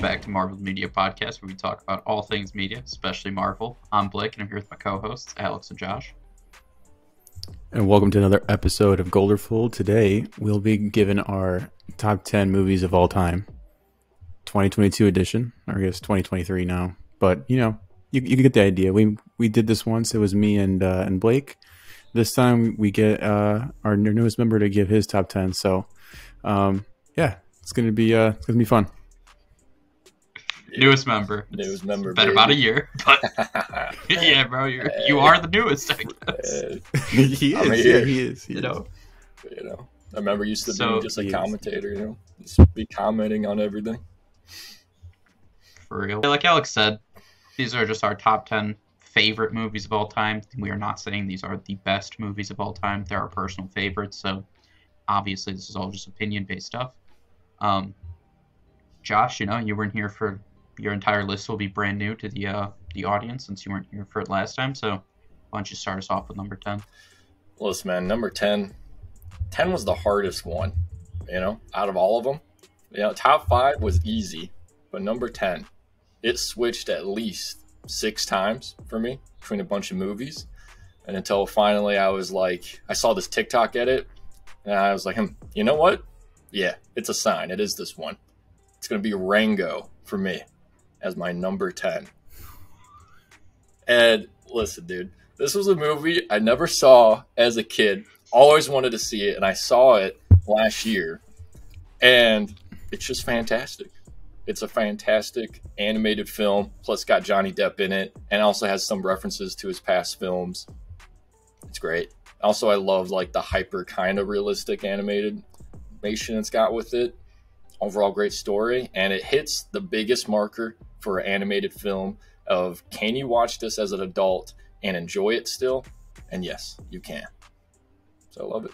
back to Marvel Media Podcast, where we talk about all things media, especially Marvel. I'm Blake, and I'm here with my co-hosts, Alex and Josh. And welcome to another episode of Golderful. Today, we'll be given our top 10 movies of all time. 2022 edition, or I guess 2023 now. But, you know, you get the idea. We did this once. It was me and Blake. This time, we get our newest member to give his top 10. So, yeah, it's gonna be fun. Newest member. Newest member. Been about a year, but yeah, bro, you are the newest, I guess. He is. Yeah, he is. You know, I remember used to be just a commentator. You know, just be commenting on everything. For real. Like Alex said, these are just our top 10 favorite movies of all time. We are not saying these are the best movies of all time. They're our personal favorites. So obviously, this is all just opinion-based stuff. Josh, you know, you weren't here for your entire list. Will be brand new to the audience since you weren't here for it last time. So why don't you start us off with number 10? Listen, man, number 10 was the hardest one, you know, out of all of them. You know, top 5 was easy, but number 10, it switched at least 6 times for me between a bunch of movies. And until finally I was like, I saw this TikTok edit, and I was like, you know what? Yeah, it's a sign. It is this one. It's going to be Rango for me as my number 10. And listen, dude, this was a movie I never saw as a kid. Always wanted to see it, and I saw it last year. And it's just fantastic. It's a fantastic animated film, plus got Johnny Depp in it, and also has some references to his past films. It's great. Also, I love like the hyper kind of realistic animation it's got with it. Overall, great story, and it hits the biggest marker for an animated film of, can you watch this as an adult and enjoy it still? And yes, you can. So I love it.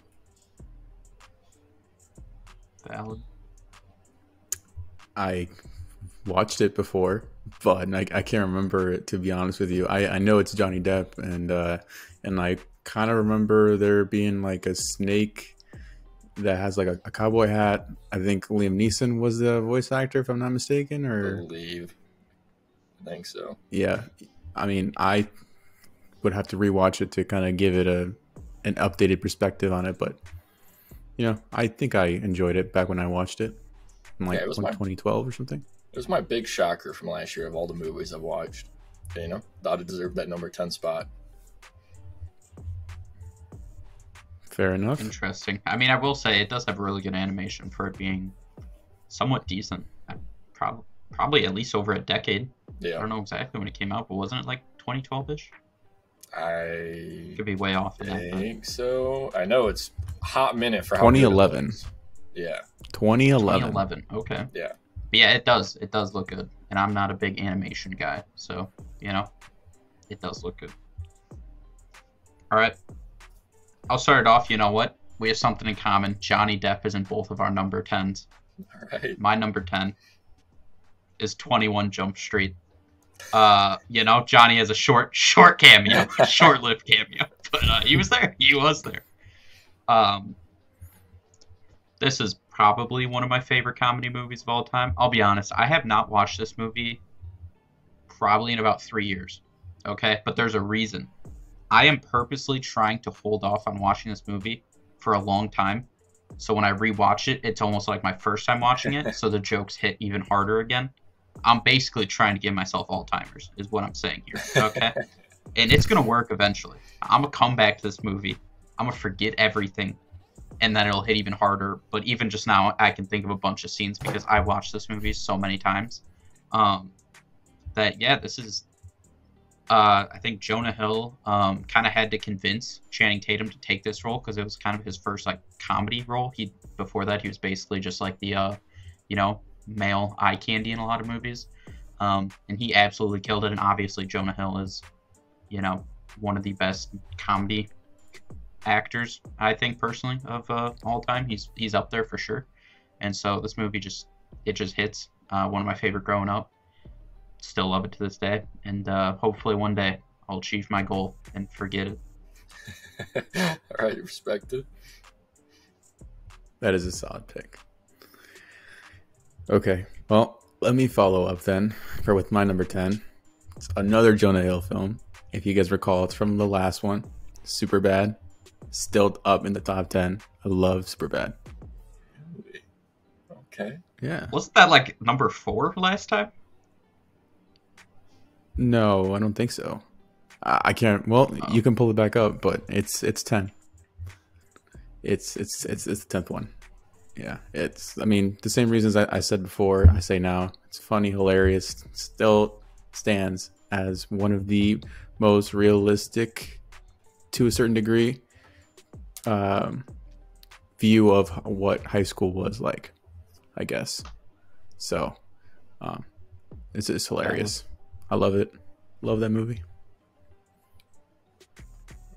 Valid. I watched it before, but I can't remember it, to be honest with you. I know it's Johnny Depp, and I kind of remember there being like a snake that has like a cowboy hat. I think Liam Neeson was the voice actor, if I'm not mistaken, or I think so. Yeah, I mean, I would have to rewatch it to kind of give it an updated perspective on it, but you know, I think I enjoyed it back when I watched it in like 2012 or something. It was my big shocker from last year of all the movies I've watched. You know, thought it deserved that number 10 spot. Fair enough. Interesting. I mean, I will say it does have really good animation for it being somewhat decent. Probably at least over a decade. Yeah. I don't know exactly when it came out, but wasn't it like 2012-ish? I could be way off. Think so. I know it's a hot minute for 2011. Yeah. 2011. Okay. Yeah. But yeah, it does. It does look good. And I'm not a big animation guy, so, you know, it does look good. All right. I'll start it off. You know what? We have something in common. Johnny Depp is in both of our number 10s. All right. My number 10 is 21 Jump Street. You know, Johnny has a short cameo, short-lived cameo, but he was there. He was there. This is probably one of my favorite comedy movies of all time. I'll be honest, I have not watched this movie probably in about 3 years. Okay, but there's a reason. I am purposely trying to hold off on watching this movie for a long time. So when I rewatch it, it's almost like my first time watching it. So the jokes hit even harder again. I'm basically trying to give myself Alzheimer's, is what I'm saying here. Okay? And it's going to work eventually. I'm going to come back to this movie. I'm going to forget everything. And then it'll hit even harder. But even just now, I can think of a bunch of scenes because I watched this movie so many times. This is... I think Jonah Hill kind of had to convince Channing Tatum to take this role because it was kind of his first like comedy role. Before that, he was basically just like the, male eye candy in a lot of movies. And he absolutely killed it. And obviously Jonah Hill is, one of the best comedy actors, I think, personally, of all time. He's up there for sure. And so this movie just hits. One of my favorite growing up. Still love it to this day, and hopefully one day I'll achieve my goal and forget it. All right, respect it. That is a solid pick. Okay, well, Let me follow up then for with my number 10. It's another Jonah Hill film. If you guys recall, it's from the last one, Superbad. Still up in the top 10. I love Superbad. Okay. Yeah. Wasn't that like number 4 last time? No, I don't think so. I can't. Well, you can pull it back up, but it's 10. It's the 10th one. Yeah, it's. I mean, the same reasons I said before, I say now. It's funny, hilarious. Still stands as one of the most realistic, to a certain degree, view of what high school was like, I guess. So, it's hilarious. I love it. Love that movie.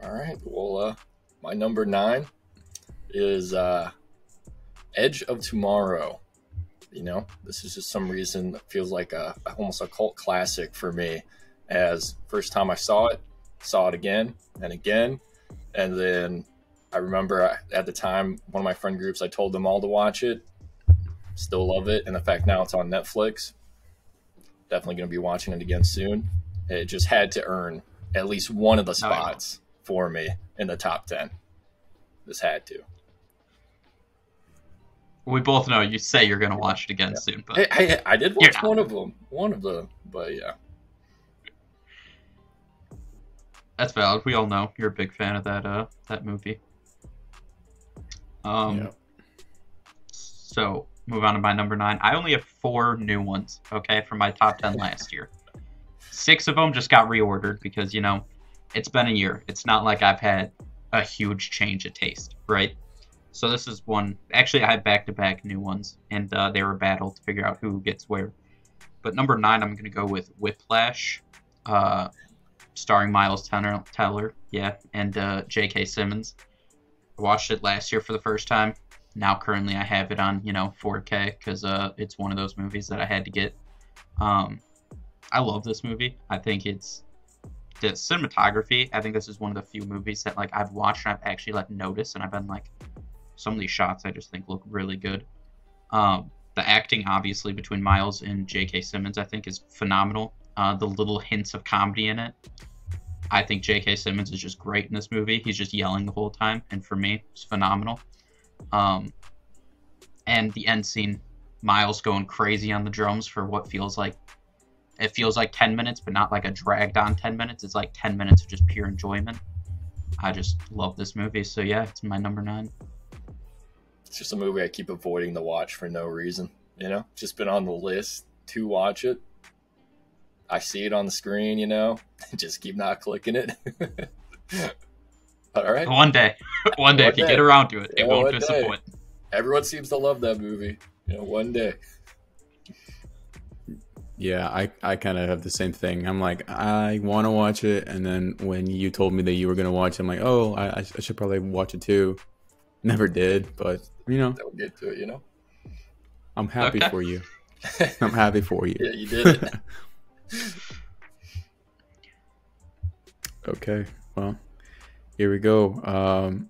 All right. Well, my number 9 is Edge of Tomorrow. You know, this is just some reason that feels like almost a cult classic for me. As first time I saw it again and again, and then I remember at the time one of my friend groups, I told them all to watch it. Still love it, and the fact now it's on Netflix. Definitely going to be watching it again soon. It just had to earn at least one of the spots for me in the top 10. This had to. We both know you say you're going to watch it again soon, but I did watch one of them, but yeah. That's valid. We all know you're a big fan of that movie. So move on to my number 9. I only have 4 new ones, okay, from my top 10 last year. 6 of them just got reordered because, you know, it's been a year. It's not like I've had a huge change of taste, right? So this is one. Actually, I had back-to-back new ones, and they were a battle to figure out who gets where. But number 9, I'm going to go with Whiplash, starring Miles Teller, and J.K. Simmons. I watched it last year for the first time. Now, currently, I have it on, 4K because it's one of those movies that I had to get. I love this movie. I think it's the cinematography. I think this is one of the few movies that like I've watched and I've actually noticed, and I've been like, some of these shots I just think look really good. The acting, obviously, between Miles and J.K. Simmons, I think, is phenomenal. The little hints of comedy in it. I think J.K. Simmons is just great in this movie. He's just yelling the whole time, and for me, it's phenomenal. And the end scene, Miles going crazy on the drums for what feels like 10 minutes, but not like a dragged on 10 minutes. It's like 10 minutes of just pure enjoyment. I just love this movie. So yeah, it's my number 9. It's just a movie I keep avoiding to watch for no reason. Just been on the list to watch it. I see it on the screen, just keep not clicking it. But all right. One day, if you get around to it, it won't disappoint. Everyone seems to love that movie. One day. Yeah, I kind of have the same thing. I'm like, I want to watch it, and then when you told me that you were going to watch it, I'm like, oh, I should probably watch it too. Never did, but, Don't get to it, I'm happy for you. I'm happy for you. Yeah, you did it. Okay, well, here we go.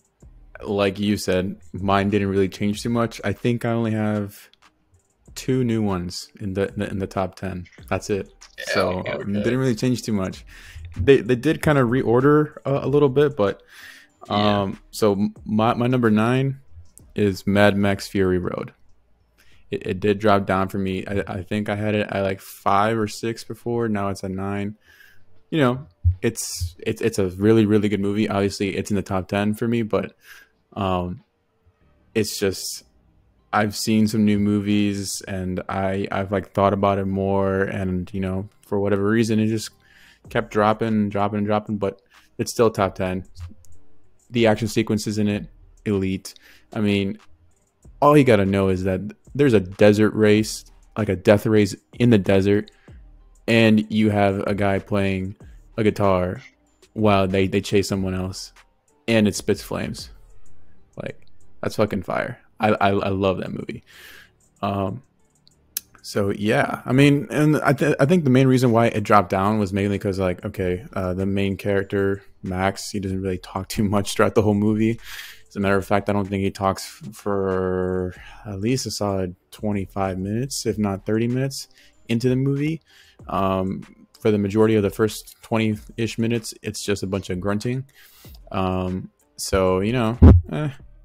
Like you said, mine didn't really change too much. I think I only have 2 new ones in the top 10. That's it. Yeah, so okay. It didn't really change too much. They did kind of reorder a little bit, but so my number 9 is Mad Max Fury Road. It did drop down for me. I think I had it at like 5 or 6 before. Now it's at 9. It's a really, really good movie. Obviously, it's in the top 10 for me, but it's just, I've seen some new movies and I've like thought about it more, and for whatever reason it just kept dropping, but it's still top 10. The action sequences in it, elite. I mean, all you gotta know is that there's a desert race, like a death race in the desert, and you have a guy playing a guitar while they chase someone else, and it spits flames. Like, that's fucking fire. I love that movie. So yeah, I mean, and I think the main reason why it dropped down was mainly because the main character max. He doesn't really talk too much throughout the whole movie. As a matter of fact, I don't think he talks for at least a solid 25 minutes, if not 30 minutes into the movie. For the majority of the first 20-ish minutes, it's just a bunch of grunting. So,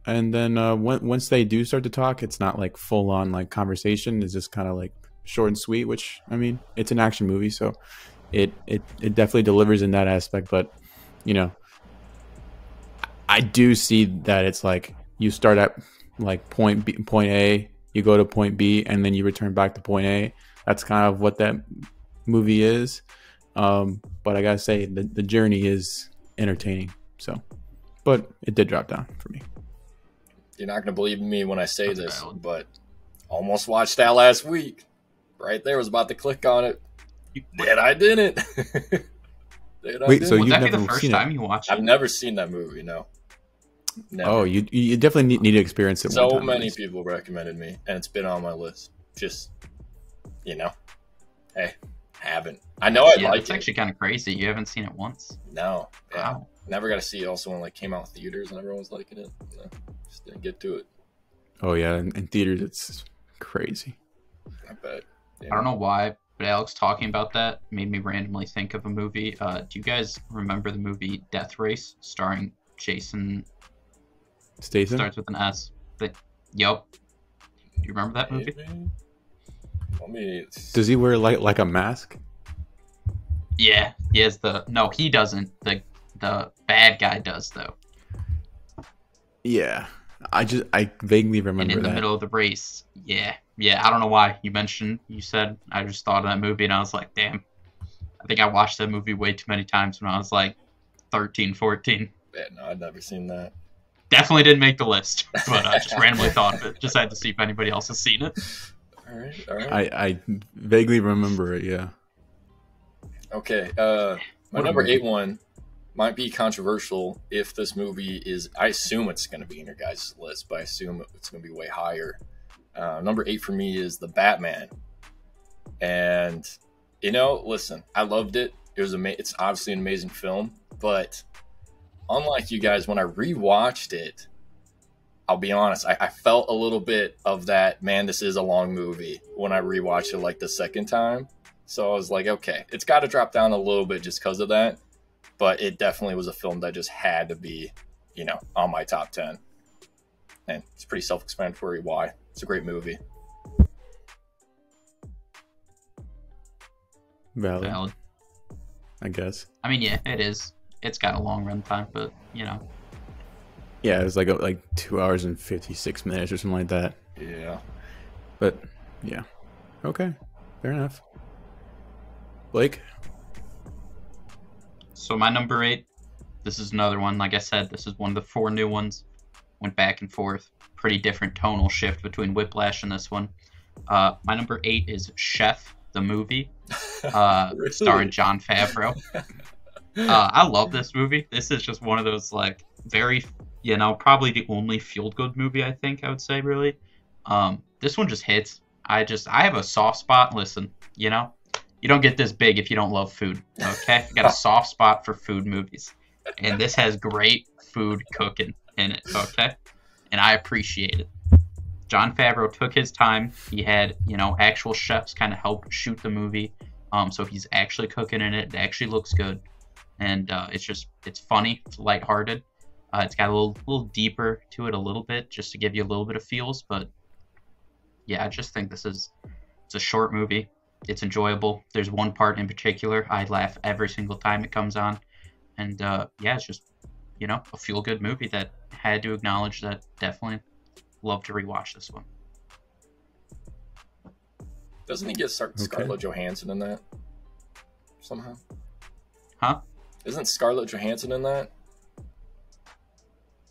and then once they do start to talk, it's not like full on like conversation. It's just kind of like short and sweet, which, I mean, it's an action movie, so it definitely delivers in that aspect. But, I do see that it's like you start at like point A, you go to point B, and then you return back to point A. That's kind of what that movie is. But I gotta say, the journey is entertaining. So, but it did drop down for me. You're not gonna believe me when I say this, but almost watched that last week. Right there, was about to click on it, and I didn't. Wait, so would you've that be never the first seen time it? you watched it? I've never seen that movie. No. Never. Oh, you definitely need to experience it. So one time, many people recommended me, and it's been on my list. Just, hey, haven't. I know I like it. It's actually kind of crazy. You haven't seen it once. No. Yeah. Wow. Never got to see it also when it came out in theaters and everyone was liking it. No, just didn't get to it. Oh yeah, in theaters it's crazy. I bet. I don't know why, but Alex talking about that made me randomly think of a movie. Do you guys remember the movie Death Race starring Jason? Statham? Starts with an S. Yup. Do you remember that movie? Does he wear like a mask? Yeah, he has no, he doesn't. The bad guy does though. Yeah, I vaguely remember And in the middle of the race, yeah. I don't know why you said. I just thought of that movie and I was like, damn. I think I watched that movie way too many times when I was like 13, 14. Yeah, no, I'd never seen that. Definitely didn't make the list, but I just randomly thought of it. Just had to see if anybody else has seen it. All right. I vaguely remember it. Yeah. Okay. My number 8 one might be controversial if this movie is. I assume it's going to be in your guys' list, but I assume it's going to be way higher. Number 8 for me is The Batman, and listen, I loved it. It was It's obviously an amazing film, but unlike you guys, when I rewatched it, I'll be honest, I felt a little bit of that, man, this is a long movie when I rewatched it like the second time. So I was like, okay, it's got to drop down a little bit just because of that. But it definitely was a film that just had to be, on my top 10. And it's pretty self-explanatory why. It's a great movie. Valid. I guess. I mean, yeah, it is. It's got a long run time, but Yeah, it was like 2 hours and 56 minutes or something like that. Yeah. But yeah, okay, fair enough. Blake. So my number 8, this is another one. Like I said, this is one of the 4 new ones. Went back and forth. Pretty different tonal shift between Whiplash and this one. My number 8 is Chef, the movie, Really? starring Jon Favreau. I love this movie. This is just one of those like very, probably the only feel-good movie I would say really. This one just hits. I have a soft spot. Listen, you don't get this big if you don't love food. Okay, I got a soft spot for food movies, and this has great food cooking in it. Okay, and I appreciate it. Jon Favreau took his time. He had actual chefs kind of help shoot the movie. So he's actually cooking in it. It actually looks good. And it's funny, it's lighthearted. It's got a little deeper to it a little bit, just to give you a little bit of feels. But yeah, I just think it's a short movie. It's enjoyable. There's one part in particular I laugh every single time it comes on. And it's just, a feel-good movie that had to acknowledge that. Definitely love to rewatch this one. Doesn't he get Scarlett Johansson in that somehow? Huh? Isn't Scarlett Johansson in that?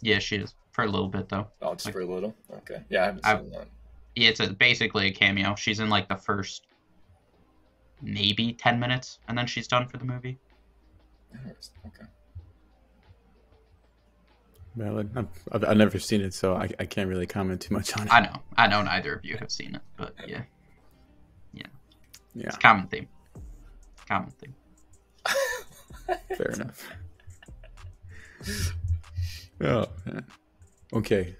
Yeah, she is. For a little bit, though. Oh, just for a little? Okay. Yeah, I haven't seen that. Yeah, it's basically a cameo. She's in like the first maybe 10 minutes, and then she's done for the movie. Okay. Valid. I've never seen it, so I can't really comment too much on it. I know neither of you have seen it, but yeah. Yeah. It's a common theme. Fair enough. Oh, man. Okay.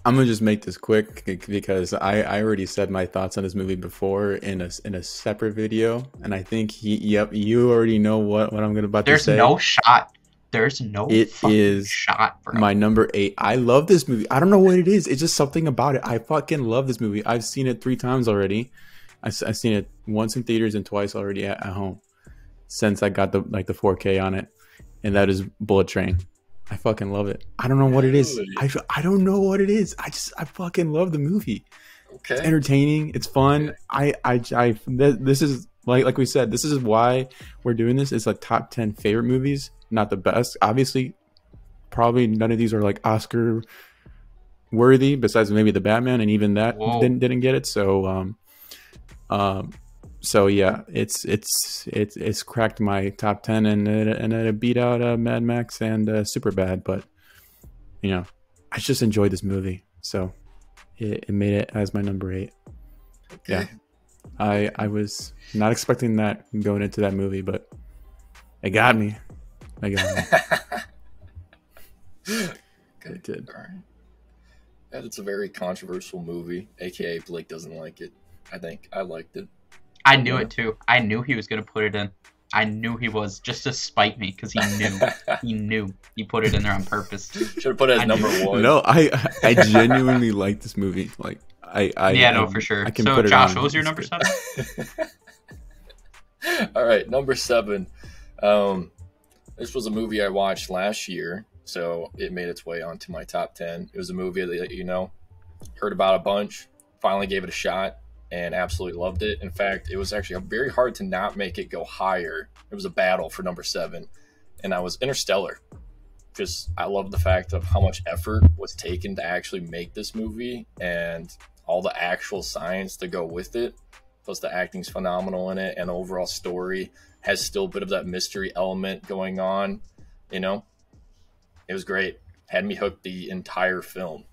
I'm gonna just make this quick because I already said my thoughts on this movie before in a separate video, and I think you already know what I'm about to There's say. no shot. There's no It fucking is shot, bro. my number 8. I love this movie. I don't know what it is. It's just something about it. I fucking love this movie. I've seen it 3 times already. I've seen it once in theaters and twice already at home since I got the 4K on it, and that is Bullet Train. I fucking love it. I don't know what it is. I don't know what it is. I fucking love the movie. Okay. It's entertaining. It's fun. This is like we said. This is why we're doing this. It's like top 10 favorite movies, not the best. Obviously, probably none of these are like Oscar worthy. Besides maybe the Batman, and even that didn't get it. So yeah, it's cracked my top 10 and it beat out Mad Max and Superbad. But you know, I just enjoyed this movie, so it made it as my number 8. Okay. Yeah, I was not expecting that going into that movie, but it got me. Okay. It did. All right. Yeah, it's a very controversial movie, aka Blake doesn't like it. I think I liked it. I knew it too. I knew he was gonna put it in. I knew he was, just to spite me, because he knew he put it in there on purpose. Should have put it as number 1. No, I genuinely like this movie. Like for sure. I can so put it Josh, on. what was your number 7? All right, number 7. This was a movie I watched last year, so it made its way onto my top 10. It was a movie that heard about a bunch, finally gave it a shot, and absolutely loved it. In fact, it was actually very hard to not make it go higher. It was a battle for number 7, and that was Interstellar. I love the fact of how much effort was taken to actually make this movie and all the actual science to go with it. Plus the acting's phenomenal in it, and the overall story has still a bit of that mystery element going on. It was great. Had me hooked the entire film.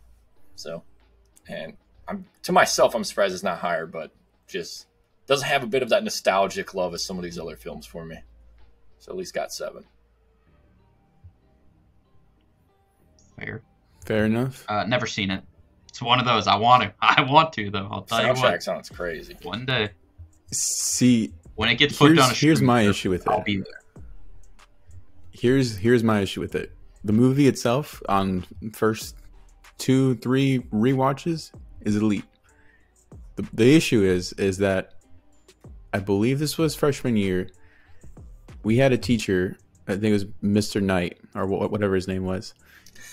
So, and to myself, I'm surprised it's not higher, but just doesn't have a bit of that nostalgic love as some of these other films for me. So at least got 7. Fair enough. Never seen it. It's one of those. I want to though. I'll tell you what. Soundtrack sounds crazy. One day. See, when it gets put on a stream, here's my issue with it. I'll be there. Here's my issue with it. The movie itself, on first 2-3 rewatches, is elite. The issue is that I believe this was freshman year. We had a teacher, I think it was Mr. Knight or whatever his name was.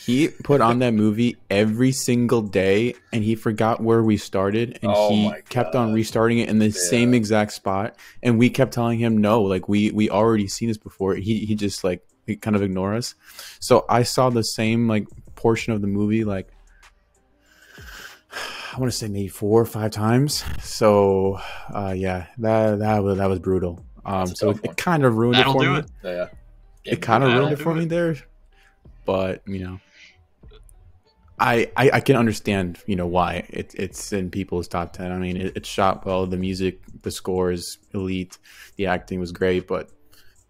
He put on that movie every single day, and he forgot where we started, and he kept on restarting it in the same exact spot. And we kept telling him, no, like we already seen this before. He just he kind of ignore us. So I saw the same portion of the movie I want to say maybe 4 or 5 times. So yeah, that was brutal. So it kind of ruined it for me. Yeah. It kind of ruined it for me there. But I can understand why it's in people's top 10. I mean, it's shot well, the music, the score is elite, the acting was great, but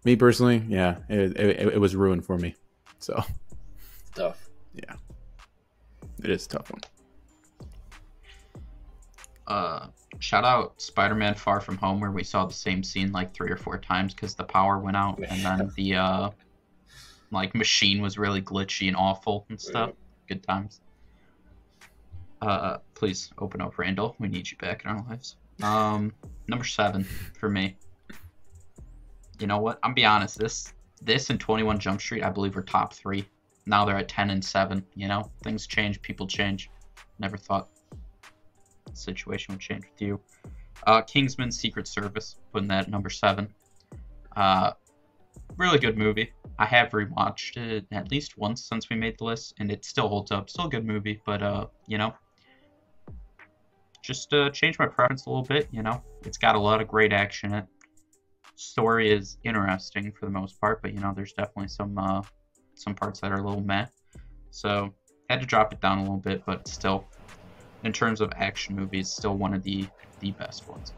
me personally, yeah, it was ruined for me. So tough. Yeah, it is a tough one. Shout out Spider-Man Far From Home, where we saw the same scene 3 or 4 times because the power went out, and then the machine was really glitchy and awful and stuff. Good times. Please open up, Randall. We need you back in our lives. Number 7 for me. You know what? I'm be honest. This and 21 Jump Street, I believe, were top 3. Now they're at 10 and 7. Things change, people change. Never thought the situation would change with you. Kingsman: Secret Service, putting that at number 7. Really good movie. I have rewatched it at least once since we made the list, and it still holds up. Still a good movie, but just changed my preference a little bit. It's got a lot of great action in it. Story is interesting for the most part, but there's definitely some parts that are a little meh. So had to drop it down a little bit, but still, in terms of action movies, still one of the best ones.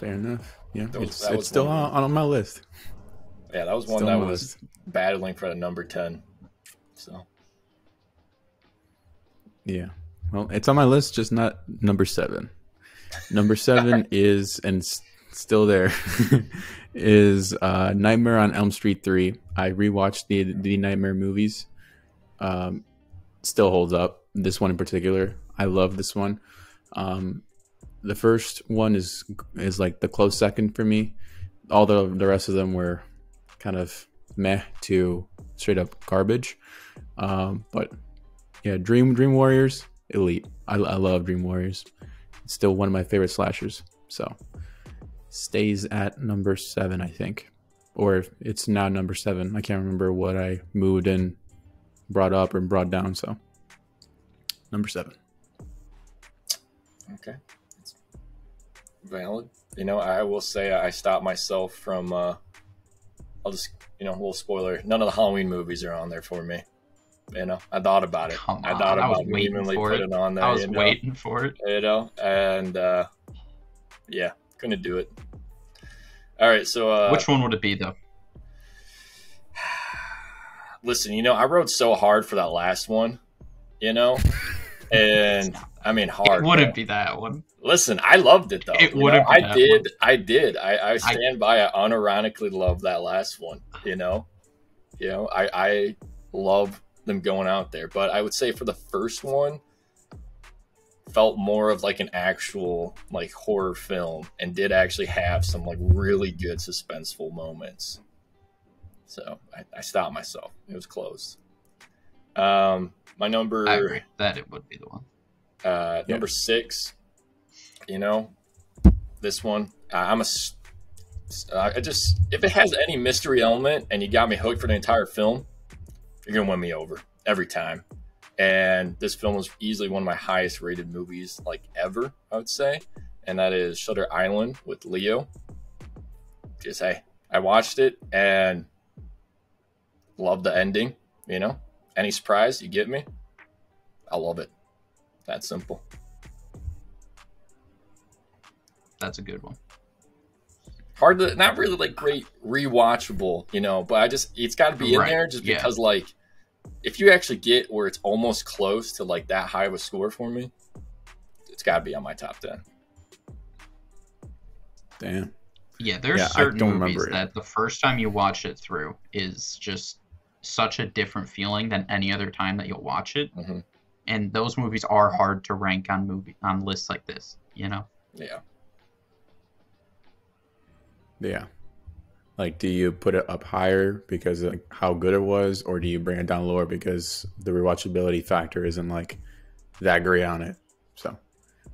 Fair enough. Yeah, That was it's still one on my list. Yeah, that was one Still that on my was list. battling for the number 10. So Yeah. Well, it's on my list, just not number 7. Number 7 is, and still there, is Nightmare on Elm Street 3. I rewatched the Nightmare movies. Still holds up. This one in particular, I love this one. The first one is like the close second for me. All the rest of them were kind of meh to straight up garbage. But yeah, Dream Warriors, elite. I love Dream Warriors. It's still one of my favorite slashers. So stays at number 7, I think, or it's now number 7. I can't remember what I moved and brought up or brought down. So number 7. okay, it's valid. I will say I stopped myself from. I'll just a little spoiler. None of the Halloween movies are on there for me. I thought about it. Come on, I thought I was about waiting genuinely for put it. it on there. I was waiting for it. And yeah, couldn't do it. All right, so Which one would it be though? listen, I rode so hard for that last one, and I mean hard. It wouldn't be that one. Listen, I loved it though. It wouldn't be that one. I did. I stand by. I unironically love that last one. I love them going out there, but I would say for the first one, felt more of like an actual like horror film, and did actually have some like really good suspenseful moments. So I stopped myself. It was close. My number. I agree that it would be the one. Number 6. This one. I just if it has any mystery element and you got me hooked for the entire film, you're gonna win me over every time. And this film was easily one of my highest rated movies like ever, I would say, and that is Shutter Island with Leo. I watched it and loved the ending. Any surprise you get me, I love it. That simple. That's a good one. Hard to, not really like great rewatchable, but it's got to be in there just because like if you actually get where it's almost close to like that high of a score for me, it's got to be on my top 10. Damn. Yeah, there's certain movies that the first time you watch it through is just such a different feeling than any other time that you'll watch it. Mm-hmm. And those movies are hard to rank on lists like this, Yeah. Yeah. Like, do you put it up higher because of how good it was, or do you bring it down lower because the rewatchability factor isn't like that great on it? So,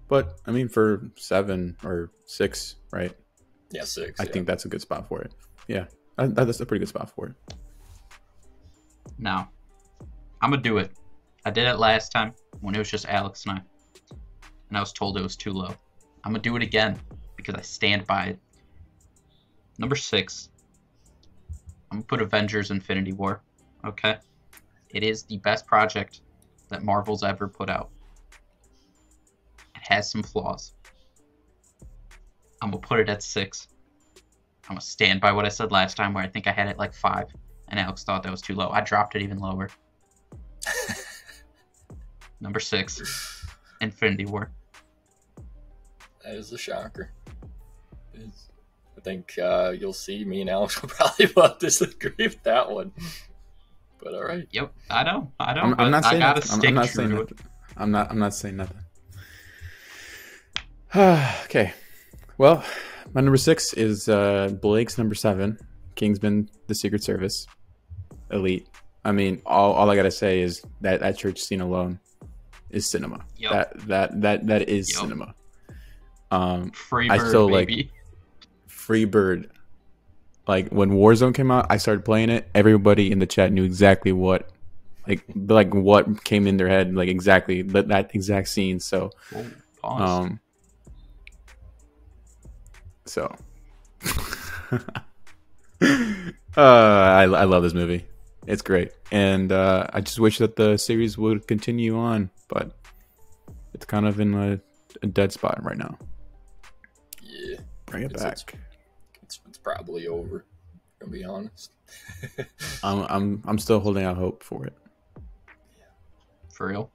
but I mean, for 7 or 6, right? Yeah, 6. I think that's a good spot for it. Yeah, that's a pretty good spot for it. Now, I'm gonna do it. I did it last time when it was just Alex and I was told it was too low. I'm gonna do it again because I stand by it. Number 6, I'm gonna put Avengers: Infinity War. Okay, it is the best project that Marvel's ever put out. It has some flaws. I'm gonna put it at 6. I'm gonna stand by what I said last time, where I think I had it like 5, and Alex thought that was too low. I dropped it even lower. Number 6, Infinity War. That is a shocker. I think you'll see me and Alex will probably both disagree with that one. But all right. Yep, I know. I'm not saying nothing. I'm not saying nothing. I'm not saying nothing. Okay. Well, my number 6 is Blake's number 7, Kingsman: The Secret Service. Elite. I mean, all I gotta say is that church scene alone is cinema. Yep. That is cinema. Freebird, I still baby. like Freebird. Like when Warzone came out, I started playing it. Everybody in the chat knew exactly what, like what came in their head, like exactly that exact scene. So, Pause. So, I love this movie. It's great, and I just wish that the series would continue on, but it's kind of in a dead spot right now. Yeah. Bring it back. It's probably over. To be honest. I'm still holding out hope for it. For real.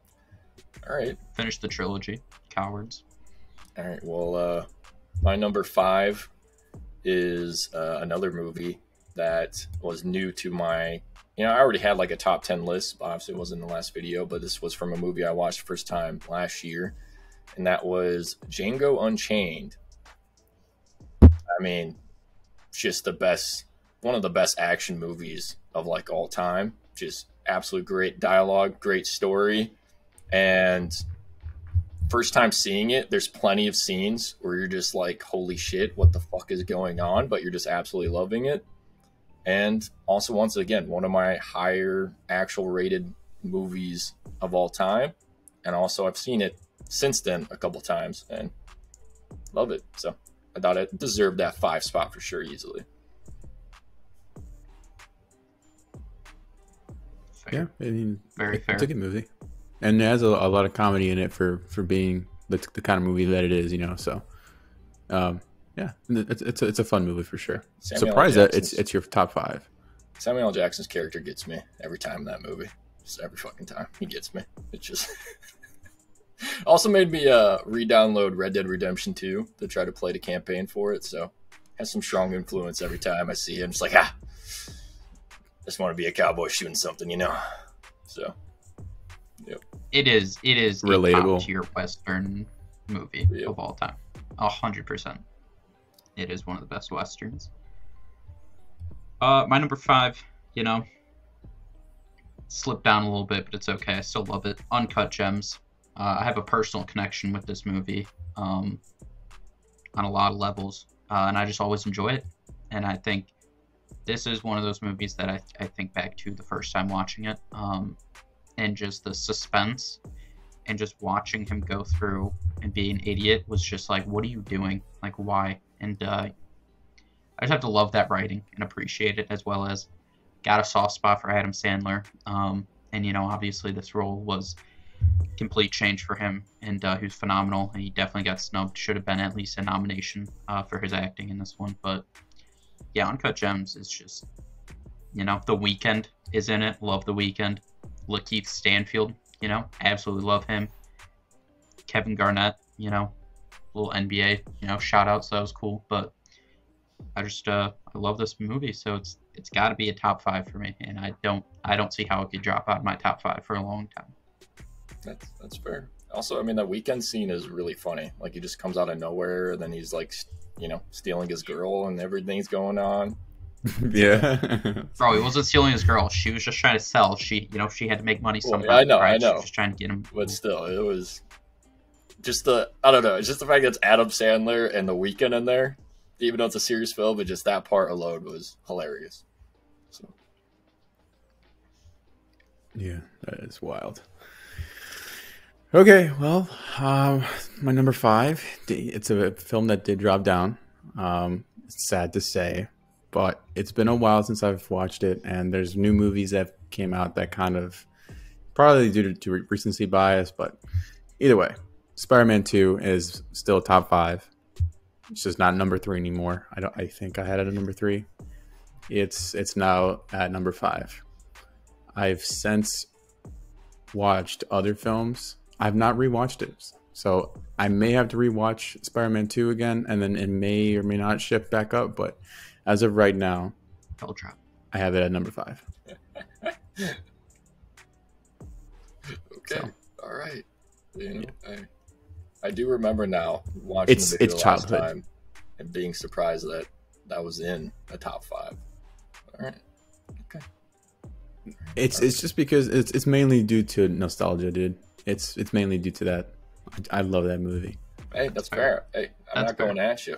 All right. Finish the trilogy. Cowards. All right. Well, my number 5 is another movie that was new to my. I already had like a top 10 list. Obviously, it wasn't in the last video, but this was from a movie I watched first time last year, and that was Django Unchained. I mean, just one of the best action movies of like all time. Just absolute great dialogue, great story, and first time seeing it, there's plenty of scenes where you're just like, holy shit, what the fuck is going on? But you're just absolutely loving it. And also, once again, one of my higher actual rated movies of all time. And also, I've seen it since then a couple times and love it. So I thought it deserved that 5 spot for sure, easily. Fair. Yeah, I mean, Very fair. It's a good movie, and it has a lot of comedy in it for being the kind of movie that it is. So, yeah, it's a fun movie for sure. Surprised that it's your top 5. Samuel L. Jackson's character gets me every time in that movie. Just every fucking time he gets me. It's just also made me re-download Red Dead Redemption 2 to try to play the campaign for it. So has some strong influence every time I see him. It's like just want to be a cowboy shooting something, So, yep. It is relatable. A top-tier Western movie of all time. 100%. It is one of the best Westerns. My number 5, slipped down a little bit, but it's okay. I still love it. Uncut Gems. I have a personal connection with this movie on a lot of levels, and I just always enjoy it. And I think this is one of those movies that I think back to the first time watching it, and just the suspense and just watching him go through and be an idiot was just like, what are you doing? Like, why? And I just have to love that writing and appreciate it, as well as got a soft spot for Adam Sandler. And, obviously this role was complete change for him, and he was phenomenal, and he definitely got snubbed. Should have been at least a nomination for his acting in this one, but yeah, Uncut Gems is just, The Weeknd is in it. Love The Weeknd. Lakeith Stanfield, absolutely love him. Kevin Garnett, little NBA, shout outs. That was cool. But I just I love this movie, so it's got to be a top 5 for me, and I don't see how it could drop out of my top 5 for a long time. That's fair. Also, I mean, that Weeknd scene is really funny. Like, he just comes out of nowhere, and then he's like, stealing his girl and everything's going on. Yeah. Bro, he wasn't stealing his girl. She was just trying to sell. She had to make money somehow. I know. She was just trying to get him. But still, it was just I don't know. It's just the fact that it's Adam Sandler and The Weeknd in there, even though it's a serious film, but just that part alone was hilarious. So. Yeah, that is wild. Okay, well, my number 5, it's a film that did drop down. It's sad to say, but it's been a while since I've watched it, and there's new movies that came out that kind of, probably due to recency bias, but either way, Spider-Man 2 is still top 5. It's just not number 3 anymore. I think I had it at number 3. It's now at number 5. I've since watched other films. I've not rewatched it, so I may have to rewatch Spider-Man 2 again, and then it may or may not shift back up. But as of right now, I have it at number 5. Okay, so, all right. I do remember now watching the video last time and being surprised that was in a top 5. All right. Okay. It's just because it's mainly due to nostalgia, dude. It's mainly due to that. I love that movie. Hey, that's fair. Hey, I'm not going at you,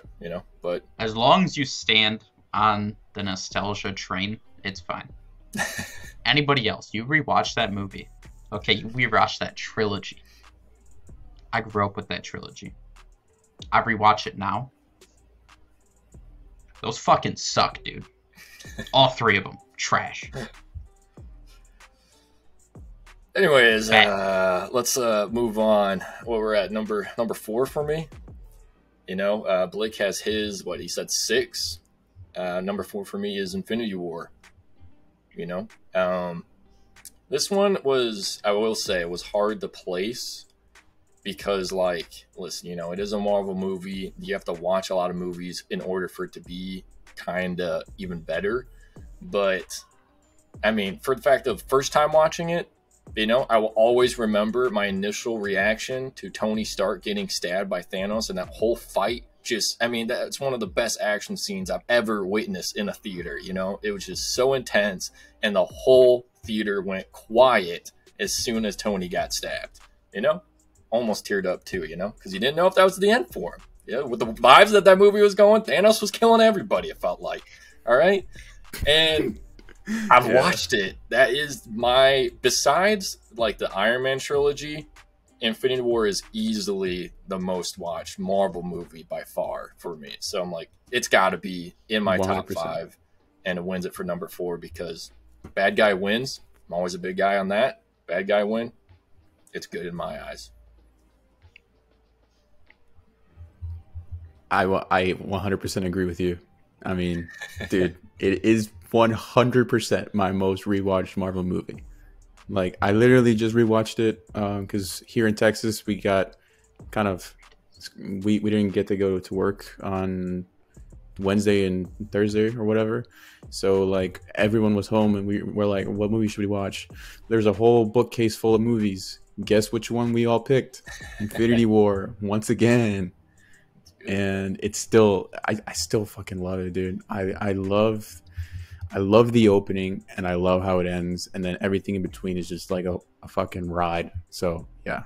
but as long as you stand on the nostalgia train, it's fine. Anybody else, you rewatch that movie. Okay, you rewatch that trilogy. I grew up with that trilogy. I rewatch it now. Those fucking suck, dude. All 3 of them. Trash. Anyways, let's move on. What we're at, number 4 for me. Blake has his, what he said, 6. Number 4 for me is Infinity War. This one was, I will say, it was hard to place because, like, listen, it is a Marvel movie. You have to watch a lot of movies in order for it to be kind of even better. But, I mean, for the fact of first time watching it, I will always remember my initial reaction to Tony Stark getting stabbed by Thanos, and that whole fight. That's one of the best action scenes I've ever witnessed in a theater. It was just so intense, and the whole theater went quiet as soon as Tony got stabbed. Almost teared up too. Because you didn't know if that was the end for him. Yeah, with the vibes that movie was going, Thanos was killing everybody. It felt like, all right, and I've watched it. That is besides like the Iron Man trilogy, Infinity War is easily the most watched Marvel movie by far for me. So I'm like, it's got to be in my 100%. Top 5, and it wins it for number 4 because bad guy wins. I'm always a big guy on that. Bad guy win. It's good in my eyes. I 100% agree with you. I mean, dude, it is 100% my most rewatched Marvel movie. Like, I literally just rewatched it because here in Texas we got we didn't get to go to work on Wednesday and Thursday or whatever, so like everyone was home and we were like, what movie should we watch? There's a whole bookcase full of movies. Guess which one we all picked? Infinity War once again. And it's still, I still fucking love it, dude. I love the opening, and I love how it ends, and then everything in between is just like a fucking ride. So yeah,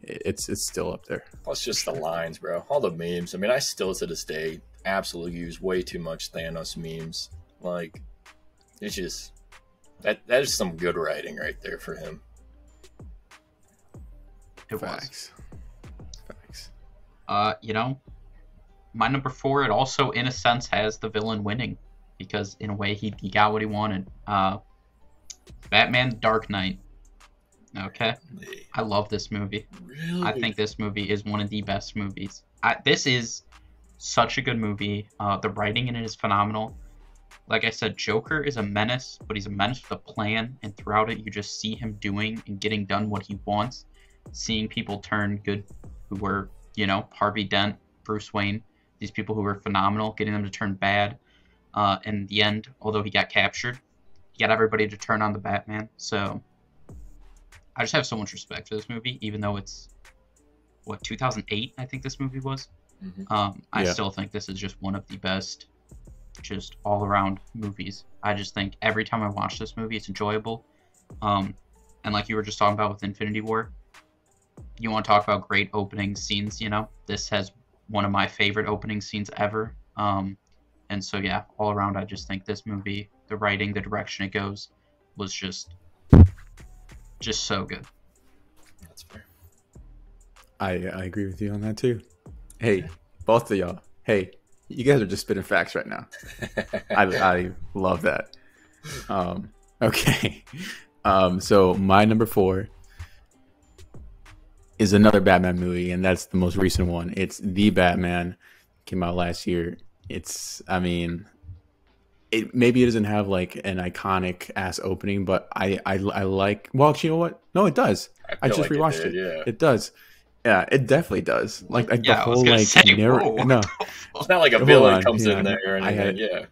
it's still up there. Plus just the lines, bro. All the memes. I mean, I still to this day absolutely use way too much Thanos memes. Like, it's just that is some good writing right there for him. It Facts. My number 4, it also in a sense has the villain winning, because in a way he got what he wanted. Batman Dark Knight. Okay. I love this movie. Really? I think this movie is one of the best movies. This is such a good movie. The writing in it is phenomenal. Like I said, Joker is a menace, but he's a menace with a plan, and throughout it you just see him doing and getting done what he wants. Seeing people turn good who were, Harvey Dent, Bruce Wayne, these people who were phenomenal, getting them to turn bad. In the end, although he got captured, he got everybody to turn on the Batman. So I just have so much respect for this movie, even though it's 2008 I think this movie was. Mm-hmm. I still think this is just one of the best, just all around movies. I just think every time I watch this movie, it's enjoyable. And like you were just talking about with Infinity War, you want to talk about great opening scenes, this has one of my favorite opening scenes ever. And so, yeah, all around, I just think this movie, the writing, the direction it goes, was just so good. That's fair. I agree with you on that, too. Hey, both of y'all. Hey, you guys are just spitting facts right now. I love that. Okay. So my number 4 is another Batman movie, and that's the most recent one. It's The Batman. Came out last year. Maybe it doesn't have like an iconic ass opening, but I like. Well, actually, you know what? No, it does. I just rewatched it. Yeah. It does. Yeah, it definitely does. Like the whole no, it's not like a villain comes in there or anything.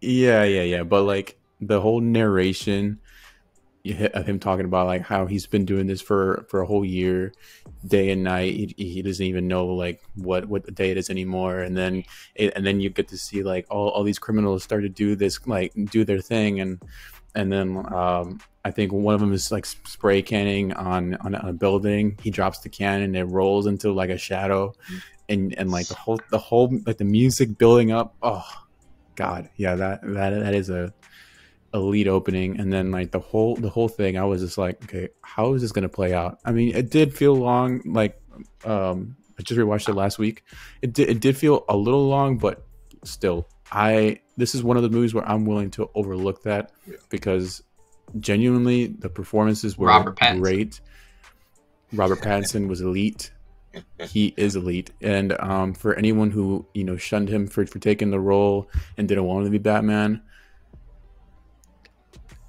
Yeah. But like the whole narration of him talking about like how he's been doing this for a whole year, day and night. He doesn't even know like what day it is anymore. And then you get to see like all these criminals start to do this, like do their thing. And then I think one of them is like spray canning on a building. He drops the can and it rolls into like a shadow, and like the whole like the music building up. Oh God, yeah, that is a elite opening. And then like the whole thing, I was just like, okay, how is this gonna play out? I mean, it did feel long. Like I just rewatched it last week. It did feel a little long, but still, this is one of the movies where I'm willing to overlook that because genuinely the performances were great. Robert Pattinson was elite. he is elite. And for anyone who shunned him for taking the role and didn't want him to be Batman,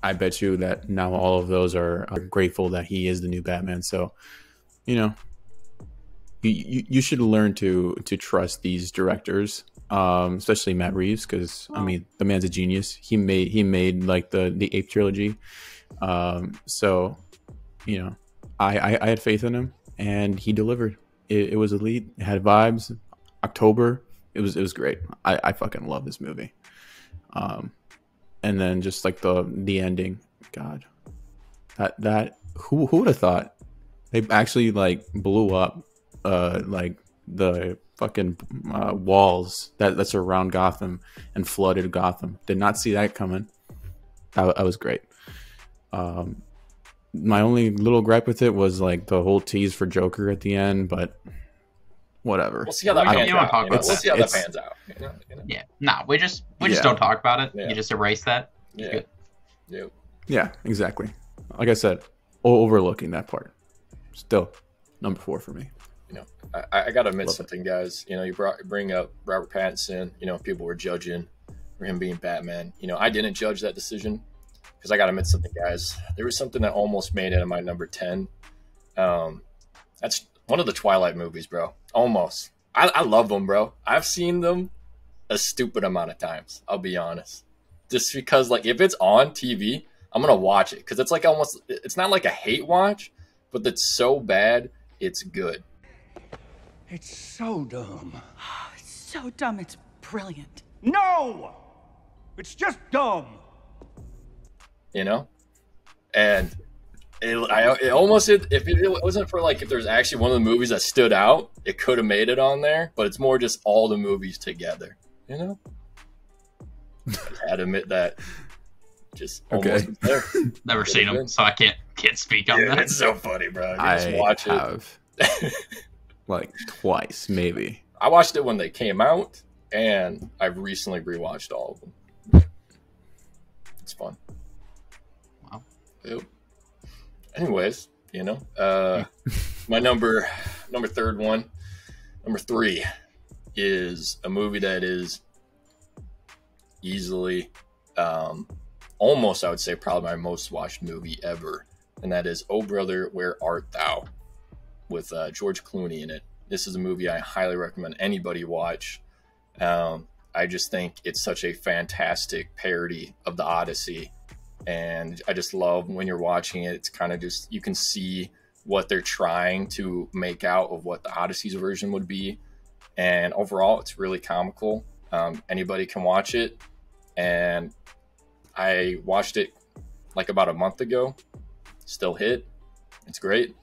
I bet you that now all of those are grateful that he is the new Batman. So, you should learn to trust these directors, especially Matt Reeves, because I mean the man's a genius. He made like the Ape trilogy. So, I had faith in him, and he delivered. It was elite. It had vibes. October. It was great. I fucking love this movie. And then just like the ending, God, that who would have thought they actually like blew up like the fucking walls that surround Gotham and flooded Gotham. Did not see that coming. That was great. My only little gripe with it was like the whole tease for Joker at the end, but whatever. We'll see how that pans out. We'll see how that pans out. Yeah, nah, we just don't talk about it. Yeah. You just erase that. Yeah. Yep. Yeah, exactly. Like I said, overlooking that part. Still, number 4 for me. I gotta admit something, guys. You bring up Robert Pattinson. People were judging for him being Batman. I didn't judge that decision because I gotta admit something, guys. There was something that almost made it in my number 10. That's one of the Twilight movies, bro. Almost. I love them, bro. I've seen them a stupid amount of times. I'll be honest. Just because, like, if it's on TV, I'm gonna watch it because it's like almost. It's not like a hate watch, but it's so bad, it's good. It's so dumb. Oh, it's so dumb. It's brilliant. No, it's just dumb. And it almost if it wasn't for like if there's actually one of the movies that stood out, it could have made it on there. But it's more just all the movies together. I had to admit that. Just almost was there. Never seen them, so I can't speak on that. It's so funny, bro. Just watch it. Like twice, maybe. I watched it when they came out, and I've recently rewatched all of them. It's fun. Wow. Yep. Anyways, my number third one, number 3, is a movie that is easily, almost I would say probably my most watched movie ever, and that is Oh Brother, Where Art Thou, with George Clooney in it. This is a movie I highly recommend anybody watch. I just think it's such a fantastic parody of the Odyssey. And I just love when you're watching it, it's kind of just, you can see what they're trying to make out of what the Odyssey's version would be. And overall, it's really comical. Anybody can watch it. And I watched it like about a month ago. Still hit. It's great.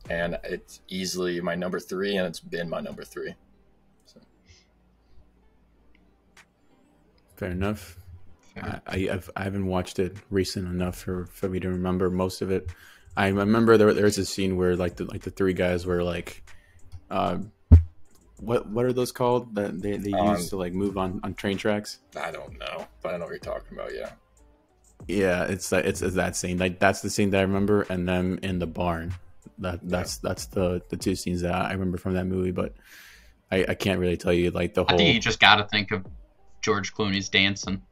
And it's easily my number 3, and it's been my number 3. So. Fair enough. I haven't watched it recent enough for me to remember most of it. I remember there's a scene where like the 3 guys were like, what are those called that they use to like move on train tracks? I don't know, but I know what you're talking about. Yeah. Yeah, it's that scene. Like that's the scene that I remember, and them in the barn. That's the 2 scenes that I remember from that movie, but I can't really tell you like the whole. I think you just got to think of George Clooney's dancing.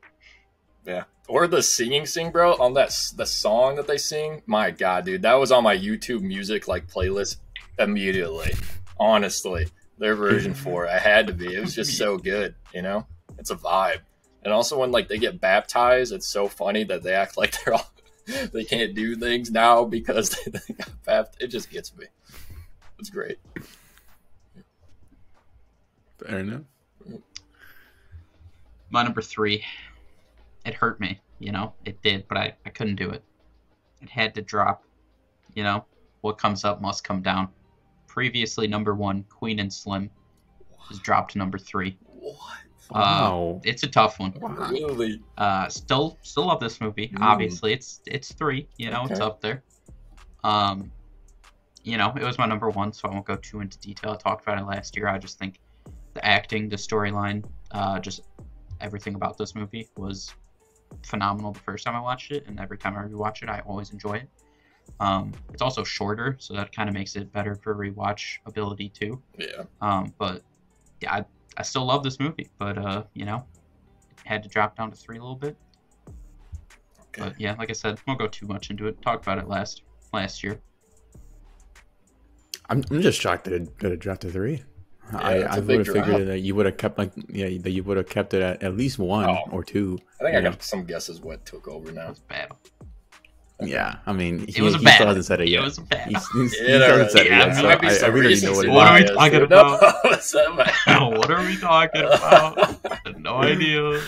Yeah, or the singing, bro, on the song that they sing. My God, dude, that was on my YouTube music like playlist immediately. Honestly, their version for it, I had to be. It was just so good, It's a vibe. And also when like they get baptized, it's so funny that they act like they can't do things now because they got baptized. It just gets me. It's great. Fair enough. My number 3. It hurt me, it did, but I couldn't do it. It had to drop, what comes up must come down. Previously number 1, Queen and Slim, has dropped to number 3. What? Wow. It's a tough one. Wow. Really? Still love this movie. Obviously, it's 3. Okay. It's up there. It was my number 1, so I won't go too into detail. I talked about it last year. I just think the acting, the storyline, just everything about this movie was phenomenal the first time I watched it, and every time I rewatch it, I always enjoy it. It's also shorter, so that kind of makes it better for rewatch ability too. Yeah. But yeah, I still love this movie, but had to drop down to 3 a little bit. Okay. But yeah, like I said, won't go too much into it. Talked about it last year. I'm just shocked that it dropped to 3. Yeah, I would have figured that you would have kept that you would have kept it at least 1 or 2. I think I got some guesses what took over now. It was bad. Yeah, I mean, he was a still battle. hasn't said it yet. It was a battle. He hasn't said it yet, so I really know what it is. What are we talking about? about? What are we talking about? I have no idea.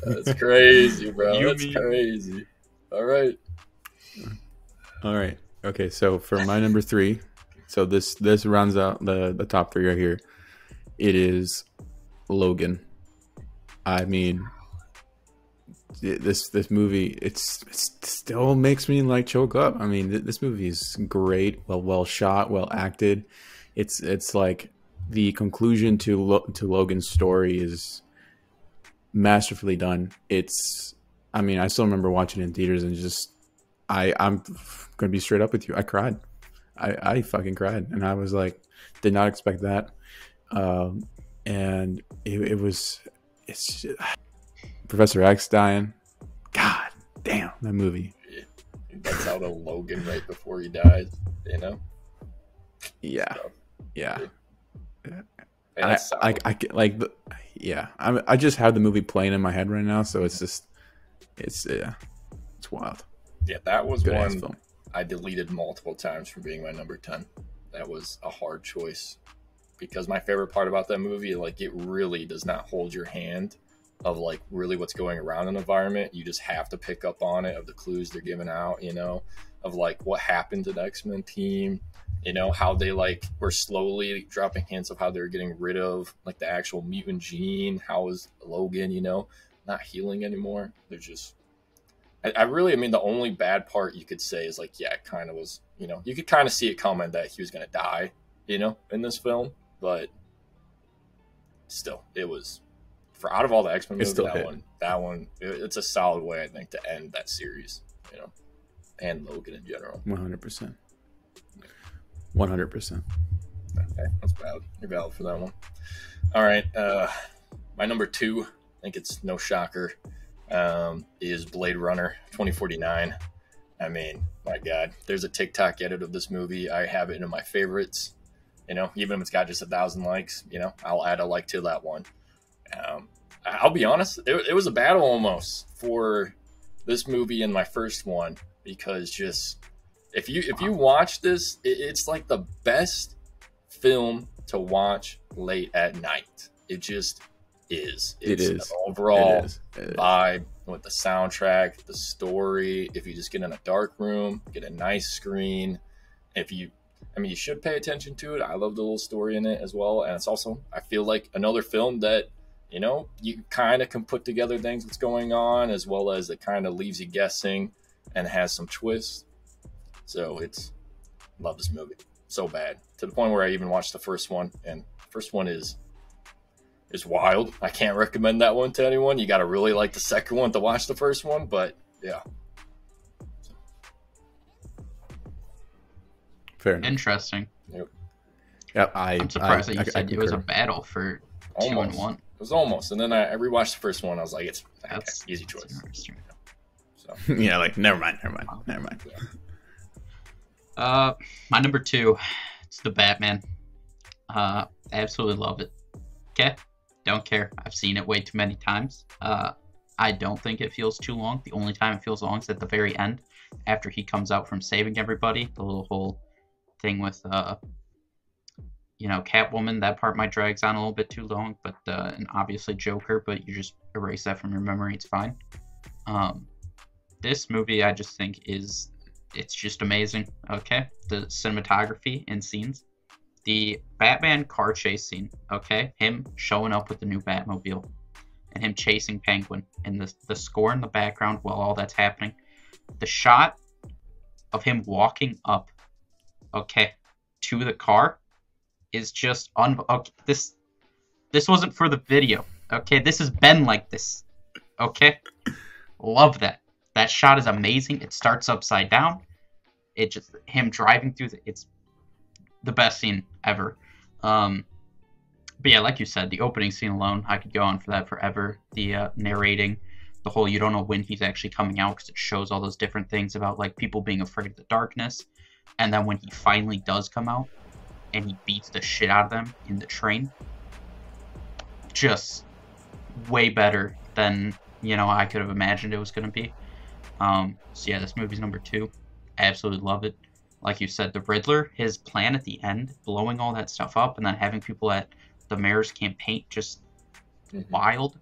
That's crazy, bro. You That's mean- crazy. All right. All right. Okay, so for my number 3, so this rounds out the top 3 right here. It is Logan. I mean, this movie, it still makes me like choke up. I mean, this movie is great, well shot, well acted. It's like the conclusion to Logan's story is masterfully done. I mean, I still remember watching it in theaters and just I'm gonna be straight up with you. I cried. I fucking cried, and I was like, did not expect that. And it's just, Professor X dying. God damn, that movie. Yeah. He gets out of Logan right before he dies, you know? Yeah. Yeah. Yeah, I just have the movie playing in my head right now, so it's wild. Yeah, that was Good ass one film. I deleted multiple times from being my number 10. That was a hard choice because my favorite part about that movie, like, it really does not hold your hand of like really what's going around in the environment. You just have to pick up on it, of the clues they're giving out, you know, of like what happened to the X-Men team, you know, how they like were slowly dropping hints of how they were getting rid of like the actual mutant gene. How is Logan, you know, not healing anymore? They're just, I mean, the only bad part you could say is like, yeah, it kind of was, you know, you could kind of see it coming that he was going to die, you know, in this film, but still, it was, for out of all the X-Men movies, that one, it's a solid way, I think, to end that series, you know, and Logan in general. 100%. 100%. Okay, that's valid. You're valid for that one. All right, my number 2, I think it's no shocker, is Blade Runner 2049. I mean, my God, there's a TikTok edit of this movie. I have it in my favorites. You know, even if it's got just 1,000 likes, you know, I'll add a like to that one. I'll be honest, it was a battle almost for this movie and my first one, because just if you watch this, it's like the best film to watch late at night. It just is. It's It is. an overall It is. vibe with the soundtrack, the story. If you just get in a dark room, get a nice screen. You should pay attention to it. I love the little story in it as well. And it's also, I feel like, another film that, you know, you kind of can put together things that's going on, as well as it kind of leaves you guessing and has some twists. So love this movie so bad, to the point where I even watched the first one, and the first one is wild. I can't recommend that one to anyone. You got to really like the second one to watch the first one, but yeah. Fair enough. Interesting. Yep. Yeah, I'm surprised that you said it was a battle for 2 and 1. It was almost. And then I rewatched the first one. I was like, it's That's easy choice. Interesting. So Yeah, like never mind. My number 2, it's the Batman. Absolutely love it. Okay, don't care. I've seen it way too many times. I don't think it feels too long. The only time it feels long is at the very end, after he comes out from saving everybody. The little whole thing with Catwoman, that part might drags on a little bit too long, but and obviously Joker, but you just erase that from your memory, it's fine. This movie, I just think it's just amazing. Okay, the cinematography and scenes, the Batman car chase scene, okay, him showing up with the new Batmobile and him chasing Penguin, and the score in the background while all that's happening, the shot of him walking up, okay, to the car is just okay, this wasn't for the video, okay, this has been like this, okay, love that shot is amazing. It starts upside down, It just him driving through it's the best scene ever. But yeah, like you said, the opening scene alone, I could go on for that forever. The narrating, the whole you don't know when he's actually coming out because it shows all those different things about like people being afraid of the darkness, and then when he finally does come out and he beats the shit out of them in the train, just way better than I could have imagined it was going to be. So yeah, this movie's number 2. Absolutely love it. Like you said, the Riddler, his plan at the end, blowing all that stuff up and then having people at the mayor's campaign, just wild.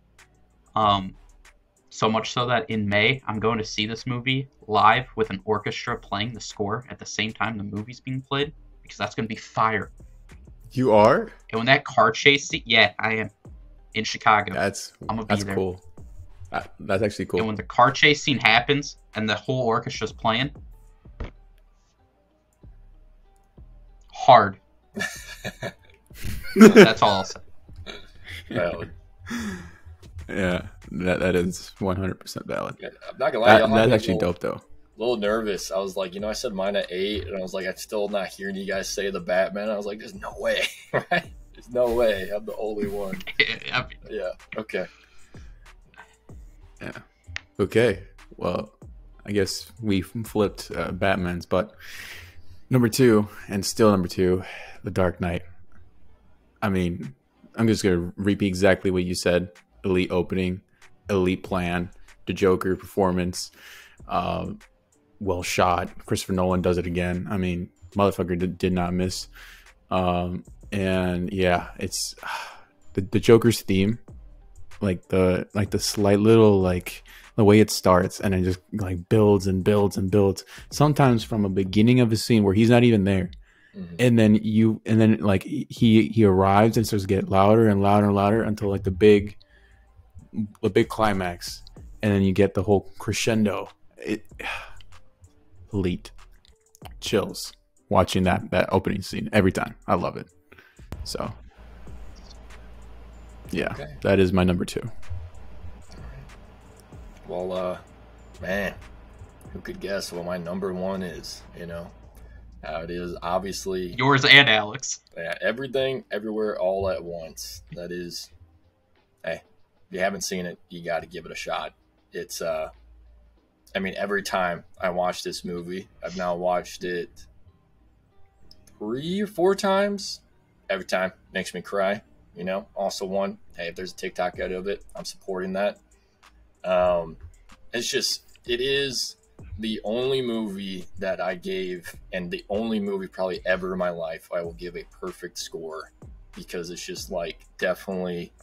So much so that in May, I'm going to see this movie live with an orchestra playing the score at the same time the movie's being played, because that's going to be fire. You are? And when that car chase scene, yeah, I am in Chicago. I'm gonna be there. Cool. That's actually cool. And when the car chase scene happens and the whole orchestra's playing, hard. That's all I'll say. Valid. Yeah, that is 100% valid. Yeah, I'm not gonna lie, that's actually dope though. A little nervous. I was like, I said mine at 8, and I was like, I'm still not hearing you guys say the Batman. I was like, there's no way, right? There's no way. I'm the only one. Yeah. Okay. Yeah. Okay. Well, I guess we flipped Batman's, but number 2, and still number 2, The Dark Knight. I mean, I'm just going to repeat exactly what you said. Elite opening, elite plan, the Joker performance, well shot. Christopher Nolan does it again. I mean, motherfucker did not miss. And yeah, it's the Joker's theme, like the slight little, like the way it starts and it just like builds and builds and builds. Sometimes from a beginning of a scene where he's not even there. And then like he arrives and starts to get louder and louder and louder until like the big climax, and then you get the whole crescendo. Elite. Chills watching that opening scene every time. I love it. So yeah, okay. That is my number 2. Well, man, who could guess what my number 1 is? It is obviously yours and Alex. Yeah, Everything, Everywhere, All at Once. That is, hey, if you haven't seen it, you got to give it a shot. It's, I mean, every time I watch this movie, I've now watched it 3 or 4 times. Every time makes me cry. Also one, hey, if there's a TikTok out of it, I'm supporting that. It is the only movie that I gave, and the only movie probably ever in my life I will give a perfect score, because it's just like definitely,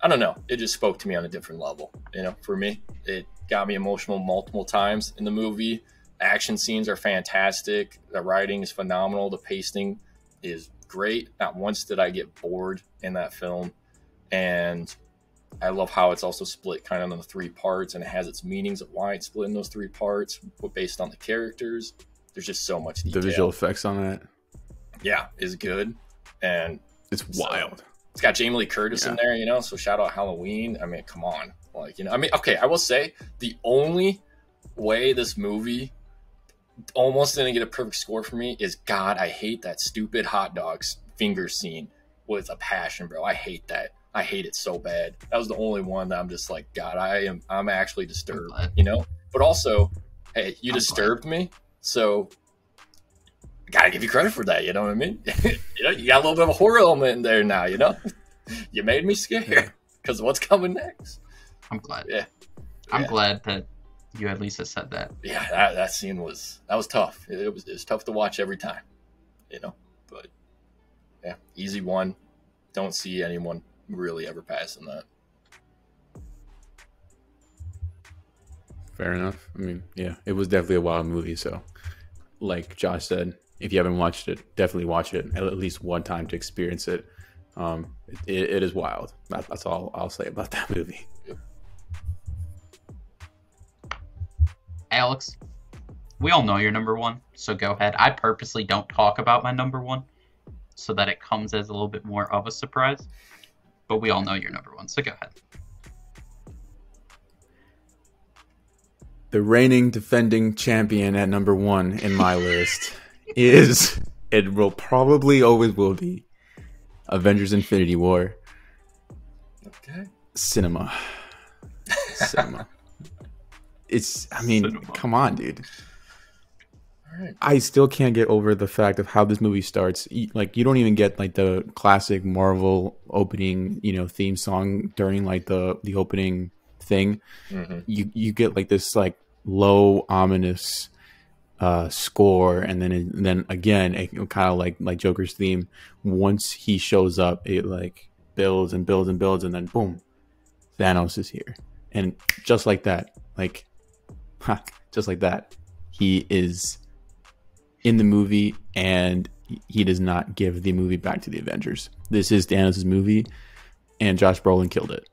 I don't know, it just spoke to me on a different level. For me, it got me emotional multiple times in the movie. Action scenes are fantastic. The writing is phenomenal. The pacing is great. Not once did I get bored in that film. And I love how it's also split kind of into 3 parts, and it has its meanings of why it's split in those 3 parts, but based on the characters. There's just so much detail. The visual effects on that, yeah, is good, and it's wild. It's got Jamie Lee Curtis in there, so shout out Halloween. I mean, come on, okay, I will say the only way this movie almost didn't get a perfect score for me is, God, I hate that stupid hot dogs finger scene with a passion, bro. I hate that. I hate it so bad. That was the only one that I'm just like, God, I'm actually disturbed, But also, hey, you disturbed me, so I gotta give you credit for that. You know what I mean? You got a little bit of a horror element in there now. You made me scared because of what's coming next. I'm glad. Yeah, I'm glad that you at least have said that. Yeah, that scene was tough. It was tough to watch every time, But yeah, easy one. Don't see anyone really ever passing that. Fair enough. I mean, yeah, it was definitely a wild movie. So, like Josh said, if you haven't watched it, definitely watch it at least one time to experience it. It is wild. That's all I'll say about that movie. Yep. Alex, we all know you're number 1, so go ahead. I purposely don't talk about my number 1 so that it comes as a little bit more of a surprise. But we all know you're number 1, so go ahead. The reigning defending champion at number 1 in my list is, it will probably always will be, Avengers Infinity War. Okay. Cinema. It's, I mean, Cinema. come on, dude. All right. I still can't get over the fact of how this movie starts. Like, you don't even get like the classic Marvel opening, theme song during like the opening thing. Mm-hmm. You get like this like low ominous score, and then again it kind of like Joker's theme. Once he shows up, it like builds and builds and builds, and then boom, Thanos is here, and just like that, just like that, he is in the movie, and he does not give the movie back to the Avengers. This is Thanos' movie, and Josh Brolin killed it.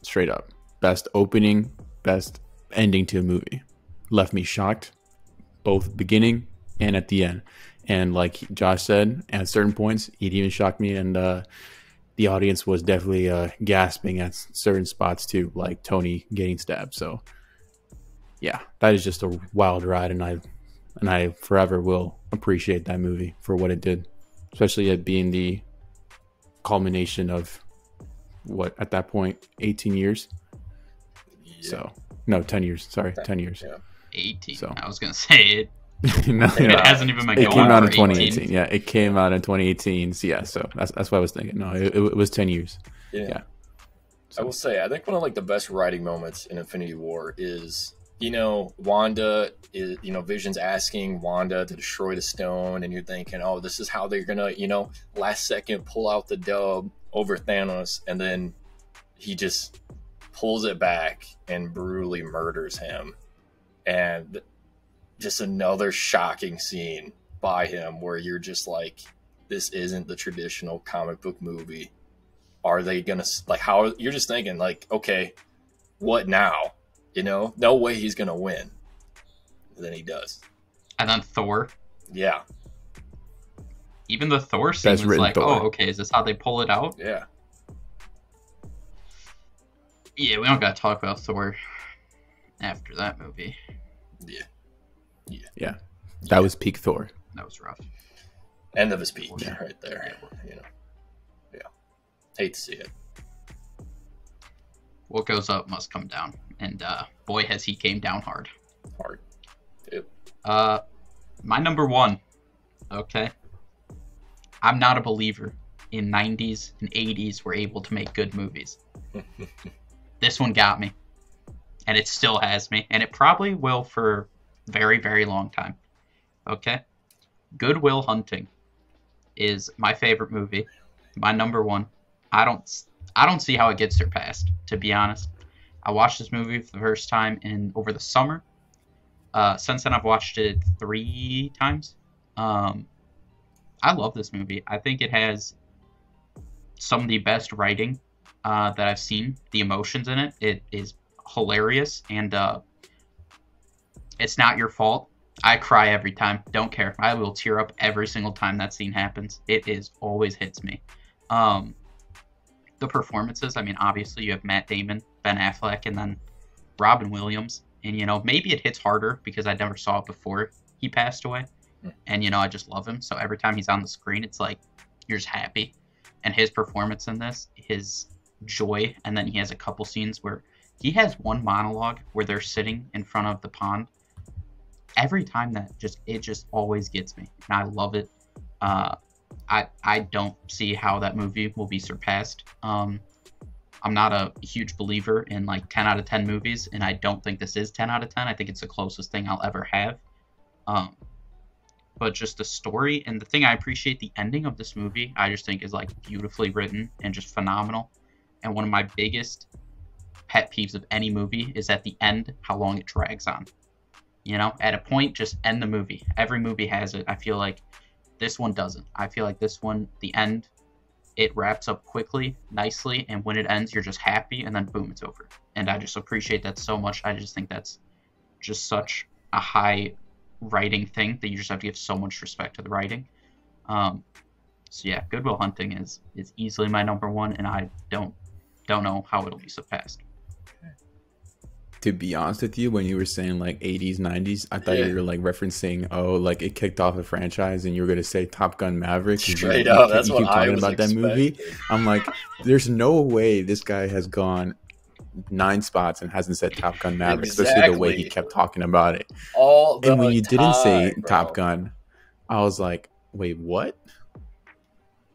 Straight up. Best opening, best ending to a movie. Left me shocked, both beginning and at the end. And like Josh said, at certain points, it even shocked me, and the audience was definitely gasping at certain spots too, like Tony getting stabbed. So yeah, that is just a wild ride, and I forever will appreciate that movie for what it did, especially it being the culmination of what at that point 18 years. Yeah. So no, 10 years. Sorry, 10 years. Yeah. 18. So. I was gonna say it. No, It hasn't even been it going came out for in 2018. 18. Yeah, it came out in 2018. So yeah, so that's what I was thinking. No, it was 10 years. Yeah. So. I will say, I think one of like the best writing moments in Infinity War is, Wanda is, Vision's asking Wanda to destroy the stone, and you're thinking, oh, this is how they're gonna, last second pull out the dub over Thanos, and then he just pulls it back and brutally murders him. And just another shocking scene by him where you're just like, this isn't the traditional comic book movie. Are they gonna, like, how, you're just thinking like, okay, what now? No way he's gonna win. And then he does. And then Thor. Yeah. Even the Thor scene Best was written like, Thor. oh, okay, is this how they pull it out? Yeah. Yeah, we don't gotta talk about Thor after that movie. Yeah. That was peak Thor. That was rough. End of his peak Yeah. right there. Yeah. Hate to see it. What goes up must come down. And boy, has he came down hard. Hard. Yep. My number 1. Okay. I'm not a believer in 90s and 80s were able to make good movies. This one got me. And it still has me. And it probably will for a very, very long time. Okay? Good Will Hunting is my favorite movie. My number 1. I don't see how it gets surpassed, to be honest. I watched this movie for the first time over the summer. Since then, I've watched it 3 times. I love this movie. I think it has some of the best writing that I've seen. The emotions in it. It is hilarious, and it's not your fault. I cry every time. Don't care. I will tear up every single time that scene happens. It always hits me. The performances, I mean, obviously you have Matt Damon, Ben Affleck, and then Robin Williams. And, maybe it hits harder because I never saw it before he passed away. And, I just love him. So every time he's on the screen, it's like, you're just happy. And his performance in this, his joy, and then he has a couple scenes where he has one monologue where they're sitting in front of the pond. Every time it just always gets me. And I love it. I don't see how that movie will be surpassed. I'm not a huge believer in like 10 out of 10 movies, and I don't think this is 10 out of 10. I think it's the closest thing I'll ever have. But just the story and the thing I appreciate, the ending of this movie, I just think is like beautifully written and just phenomenal. And one of my biggest pet peeves of any movie is at the end, how long it drags on. At a point, just end the movie. Every movie has it. I feel like this one doesn't. I feel like this one, the end, it wraps up quickly, nicely, and when it ends, you're just happy, and then boom, it's over. And I just appreciate that so much. I just think that's just such a high writing thing that you just have to give so much respect to the writing. So yeah, Good Will Hunting is easily my number 1, and I don't know how it'll be surpassed. to be honest with you, when you were saying like 80s, 90s, I thought you were like referencing, oh, like it kicked off a franchise, and you were gonna say Top Gun Maverick. Straight up, that's what I was talking about that movie. I'm like, there's no way this guy has gone 9 spots and hasn't said Top Gun Maverick, especially the way he kept talking about it. And when you didn't say Top Gun, I was like, wait, what?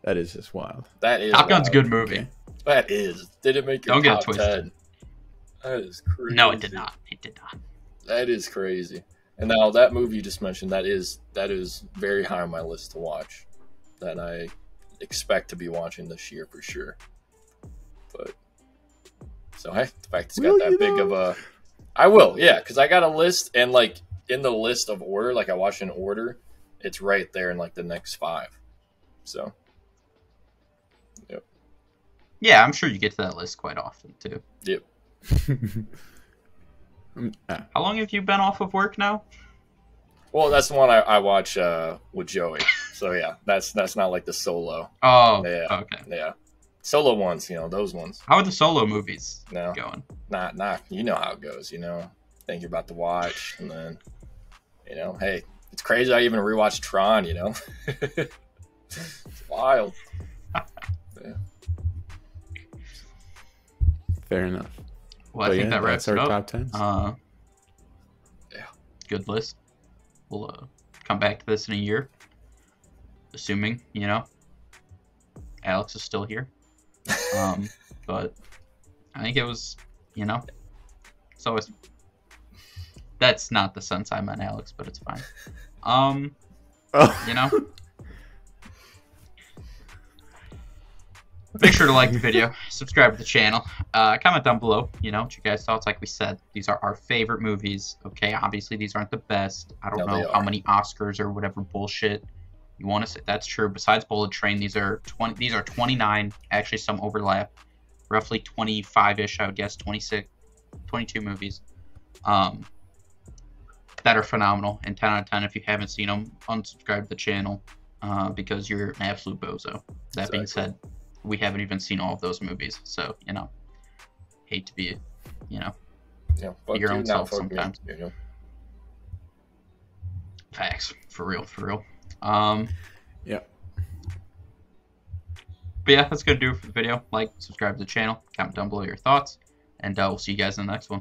That is just wild. That is Top Gun's a good movie. Okay. That is. Did it make your top 10? That is crazy. No, it did not. It did not. That is crazy. And now that movie you just mentioned, that is very high on my list to watch. That I expect to be watching this year for sure. But so hey, the fact it's got that big of a, I will, yeah, because I got a list, and like in the list of order, like I watched in order, it's right there in like the next 5. So. Yep. Yeah, I'm sure you get to that list quite often too. Yep. How long have you been off of work now? Well, that's the one I watch with Joey. So yeah, that's not like the solo. Oh, yeah, okay. Yeah, solo ones, those ones. How are the solo movies going? Not. You know how it goes. Think you're about to watch, and then, hey, it's crazy. I even rewatched Tron. It's wild. Yeah. Fair enough. Well, I think that wraps our it up. Top 10s. Yeah. Good list. We'll come back to this in a year, assuming Alex is still here. But I think it was, it's always. That's not the sense I meant, Alex, but it's fine. Make sure to like the video, subscribe to the channel, comment down below, what you guys thought. Like we said, these are our favorite movies, okay? Obviously, these aren't the best. I don't know how many Oscars or whatever bullshit you want to say. That's true. Besides Bullet Train, these are 29, actually some overlap, roughly 25-ish, I would guess, 26, 22 movies that are phenomenal, and 10 out of 10. If you haven't seen them, unsubscribe to the channel because you're an absolute bozo. That being said, we haven't even seen all of those movies, so hate to be, your own self sometimes. Facts, for real. Yeah. But yeah, that's gonna do it for the video. Like, subscribe to the channel, comment down below your thoughts, and we'll see you guys in the next one.